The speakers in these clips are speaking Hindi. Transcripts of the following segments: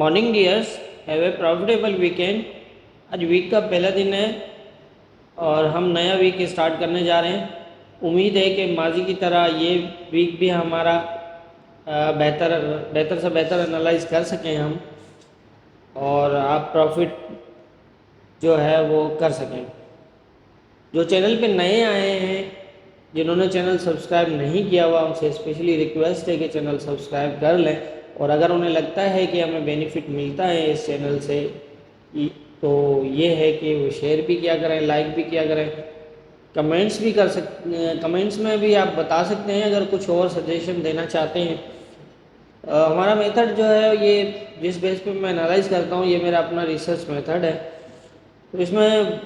Morning dears, have a profitable weekend. आज वीक का पहला दिन है और हम नया वीक स्टार्ट करने जा रहे हैं। उम्मीद है कि माजी की तरह ये वीक भी हमारा बेहतर से बेहतर एनालाइज कर सकें हम, और आप प्रॉफिट जो है वो कर सकें। जो चैनल पे नए आए हैं, जिन्होंने चैनल सब्सक्राइब नहीं किया हुआ, उनसे स्पेशली रिक्वेस्ट है कि चैनल सब्सक्राइब कर लें। और अगर उन्हें लगता है कि हमें बेनिफिट मिलता है इस चैनल से, तो ये है कि वो शेयर भी किया करें, लाइक भी किया करें, कमेंट्स भी कर कमेंट्स में भी आप बता सकते हैं अगर कुछ और सजेशन देना चाहते हैं। हमारा मेथड जो है, ये जिस बेस पे मैं एनालाइज करता हूँ, ये मेरा अपना रिसर्च मेथड है। तो इसमें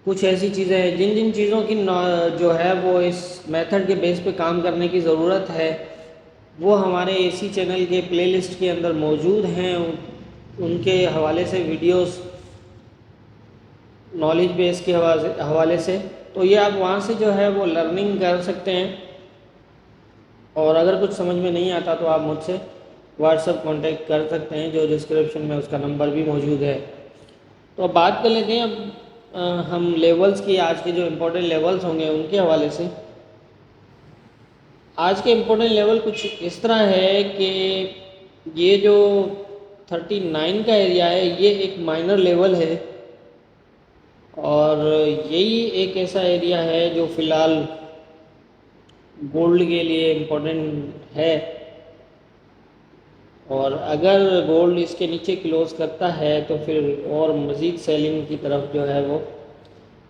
कुछ ऐसी चीज़ें हैं, जिन जिन चीज़ों की जो है वो इस मेथड के बेस पे काम करने की ज़रूरत है, वो हमारे इसी चैनल के प्लेलिस्ट के अंदर मौजूद हैं। उनके हवाले से वीडियोस, नॉलेज बेस के हवाले से, तो ये आप वहाँ से जो है वो लर्निंग कर सकते हैं। और अगर कुछ समझ में नहीं आता तो आप मुझसे व्हाट्सएप कांटेक्ट कर सकते हैं, जो डिस्क्रिप्शन में उसका नंबर भी मौजूद है। तो अब बात कर लेते हैं अब हम लेवल्स की। आज के जो इम्पोर्टेंट लेवल्स होंगे उनके हवाले से। आज के इम्पोर्टेंट लेवल कुछ इस तरह है कि ये जो 39 का एरिया है, ये एक माइनर लेवल है, और यही एक ऐसा एरिया है जो फ़िलहाल गोल्ड के लिए इम्पोर्टेंट है। और अगर गोल्ड इसके नीचे क्लोज करता है तो फिर और मज़ीद सेलिंग की तरफ जो है वो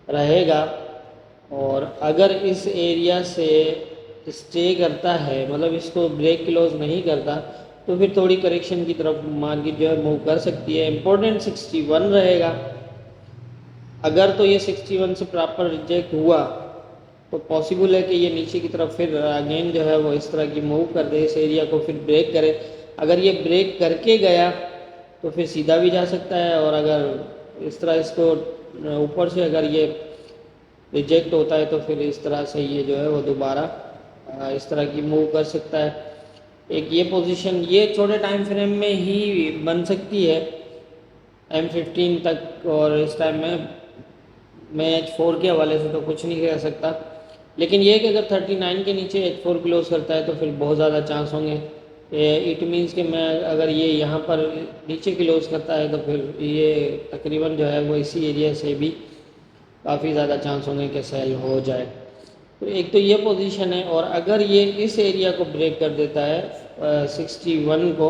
रहेगा। और अगर इस एरिया से स्टे करता है, मतलब इसको ब्रेक क्लोज नहीं करता, तो फिर थोड़ी करेक्शन की तरफ मार्केट जो है मूव कर सकती है। इम्पोर्टेंट 61 रहेगा। अगर तो ये 61 से प्रॉपर रिजेक्ट हुआ तो पॉसिबल है कि ये नीचे की तरफ फिर अगेन जो है वो इस तरह की मूव कर दे, इस एरिया को फिर ब्रेक करे। अगर ये ब्रेक करके गया तो फिर सीधा भी जा सकता है, और अगर इस तरह इसको ऊपर से अगर ये रिजेक्ट होता है तो फिर इस तरह से ये जो है वो दोबारा इस तरह की मूव कर सकता है। एक ये पोजीशन ये छोटे टाइम फ्रेम में ही बन सकती है, M15 तक। और इस टाइम में मैं H4 के हवाले से तो कुछ नहीं कह सकता, लेकिन ये कि अगर 39 के नीचे H4 क्लोज करता है तो फिर बहुत ज़्यादा चांस होंगे। इट मीन्स कि मैं अगर ये यहाँ पर नीचे क्लोज करता है तो फिर ये तकरीबन जो है वो इसी एरिया से भी काफ़ी ज़्यादा चांस होंगे कि सेल हो जाए। तो एक तो ये पोजीशन है, और अगर ये इस एरिया को ब्रेक कर देता है 61 को,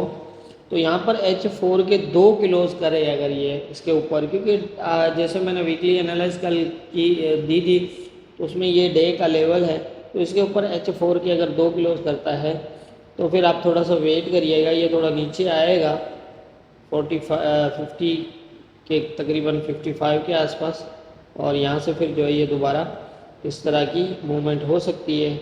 तो यहाँ पर H4 के 2 क्लोज करे अगर ये इसके ऊपर, क्योंकि जैसे मैंने वीकली एनालाइज कल की दी थी, तो उसमें ये डे का लेवल है। तो इसके ऊपर H4 के अगर 2 क्लोज करता है तो फिर आप थोड़ा सा वेट करिएगा, ये थोड़ा नीचे आएगा 50 के तकरीबन 55 के आसपास, और यहाँ से फिर जो है ये दोबारा इस तरह की मूवमेंट हो सकती है।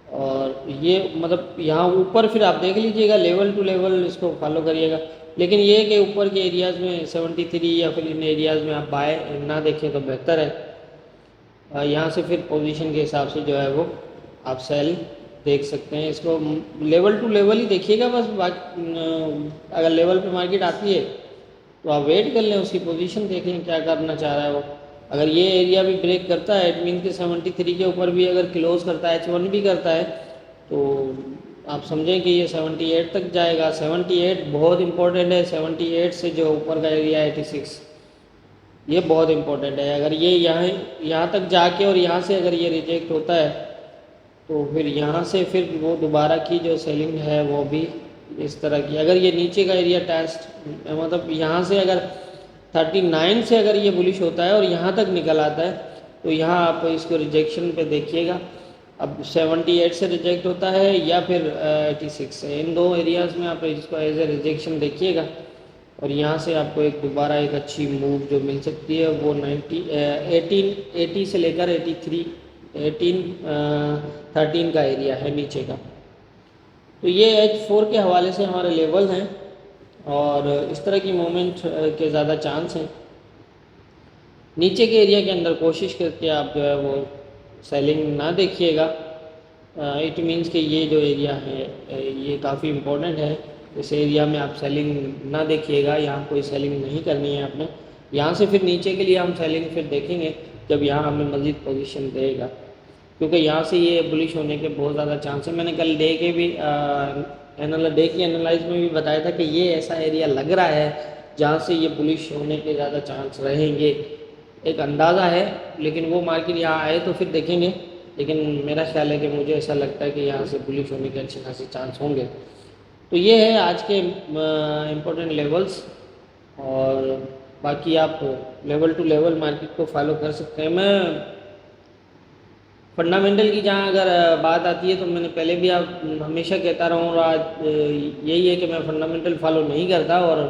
और ये मतलब यहाँ ऊपर फिर आप देख लीजिएगा, लेवल टू लेवल इसको फॉलो करिएगा। लेकिन ये कि ऊपर के एरियाज़ में 73 या फिर इन एरियाज़ में आप बाय ना देखें तो बेहतर है। यहाँ से फिर पोजीशन के हिसाब से जो है वो आप सेल देख सकते हैं। इसको लेवल टू लेवल ही देखिएगा बस। अगर लेवल पे मार्केट आती है तो आप वेट कर लें, उसकी पोजीशन देख लें क्या करना चाह रहा है वो। अगर ये एरिया भी ब्रेक करता है, इट मीन कि 73 के ऊपर भी अगर क्लोज करता है, H1 भी करता है, तो आप समझें कि ये 78 तक जाएगा। 78 बहुत इंपॉर्टेंट है। 78 से जो ऊपर का एरिया है 86, ये बहुत इंपॉर्टेंट है। अगर ये यहाँ तक जाके और यहाँ से अगर ये रिजेक्ट होता है तो फिर यहाँ से फिर वो दोबारा की जो सेलिंग है वो भी इस तरह की। अगर ये नीचे का एरिया टेस्ट, मतलब यहाँ से अगर 39 से अगर ये बुलिश होता है और यहाँ तक निकल आता है, तो यहाँ आप इसको रिजेक्शन पे देखिएगा। अब 78 से रिजेक्ट होता है या फिर 86 से, इन दो एरियाज़ में आप इसको एज ए रिजेक्शन देखिएगा। और यहाँ से आपको एक दोबारा एक अच्छी मूव जो मिल सकती है वो 80 से लेकर 83 13 का एरिया है नीचे का। तो ये H4 के हवाले से हमारे लेवल हैं, और इस तरह की मूवमेंट के ज़्यादा चांस हैं। नीचे के एरिया के अंदर कोशिश करके आप जो है वो सेलिंग ना देखिएगा। इट मीन्स कि ये जो एरिया है ये काफ़ी इम्पोर्टेंट है। इस एरिया में आप सेलिंग ना देखिएगा, यहाँ कोई सेलिंग नहीं करनी है आपने। यहाँ से फिर नीचे के लिए हम सेलिंग फिर देखेंगे जब यहाँ हमें मज़ीद पोजीशन देगा, क्योंकि यहाँ से ये बुलिश होने के बहुत ज़्यादा चांस है। मैंने कल डे के भी डे की एनालाइज में भी बताया था कि ये ऐसा एरिया लग रहा है जहाँ से ये बुलिश होने के ज़्यादा चांस रहेंगे, एक अंदाज़ा है। लेकिन वो मार्केट यहाँ आए तो फिर देखेंगे, लेकिन मेरा ख्याल है कि मुझे ऐसा लगता है कि यहाँ से बुलिश होने के अच्छे खासे चांस होंगे। तो ये है आज के इम्पोर्टेंट लेवल्स, और बाकी आप लेवल टू लेवल मार्केट को फॉलो कर सकते हैं। मैं फंडामेंटल की जहाँ अगर बात आती है तो मैंने पहले भी आप हमेशा कहता रहा हूँ, और आज यही है कि मैं फंडामेंटल फॉलो नहीं करता। और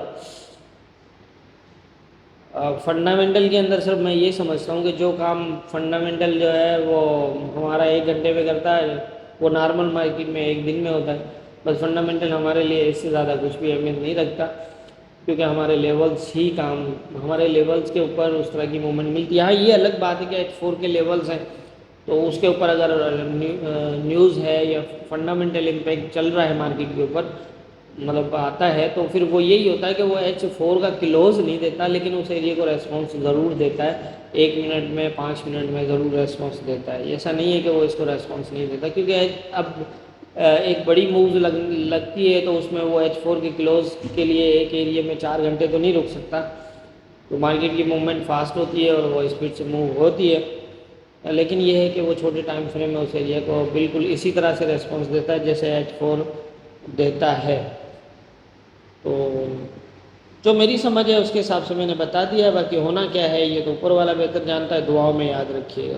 फंडामेंटल के अंदर सिर्फ मैं ये समझता हूँ कि जो काम फंडामेंटल जो है वो हमारा 1 घंटे में करता है वो नॉर्मल मार्केट में 1 दिन में होता है। बस फंडामेंटल हमारे लिए इससे ज़्यादा कुछ भी अहमियत नहीं रखता, क्योंकि हमारे लेवल्स ही काम, हमारे लेवल्स के ऊपर उस तरह की मूवमेंट मिलती है। हाँ, ये अलग बात है कि H4 के लेवल्स हैं तो उसके ऊपर अगर न्यूज़ है या फंडामेंटल इम्पैक्ट चल रहा है मार्केट के ऊपर, मतलब आता है, तो फिर वो यही होता है कि वो H4 का क्लोज नहीं देता, लेकिन उस एरिया को रेस्पॉन्स ज़रूर देता है। 1 मिनट में 5 मिनट में ज़रूर रेस्पॉन्स देता है। ऐसा नहीं है कि वो इसको रेस्पॉन्स नहीं देता, क्योंकि अब एक बड़ी मूव लगती है तो उसमें वो H4 के क्लोज के लिए एक एरिया में 4 घंटे तो नहीं रुक सकता। तो मार्केट की मूवमेंट फास्ट होती है और वो स्पीड से मूव होती है, लेकिन ये है कि वो छोटे टाइम फ्रेम में उस एरिया को बिल्कुल इसी तरह से रेस्पॉन्स देता है जैसे H4 देता है। तो जो मेरी समझ है उसके हिसाब से मैंने बता दिया, बाकी होना क्या है ये तो ऊपर वाला बेहतर जानता है। दुआओं में याद रखिएगा।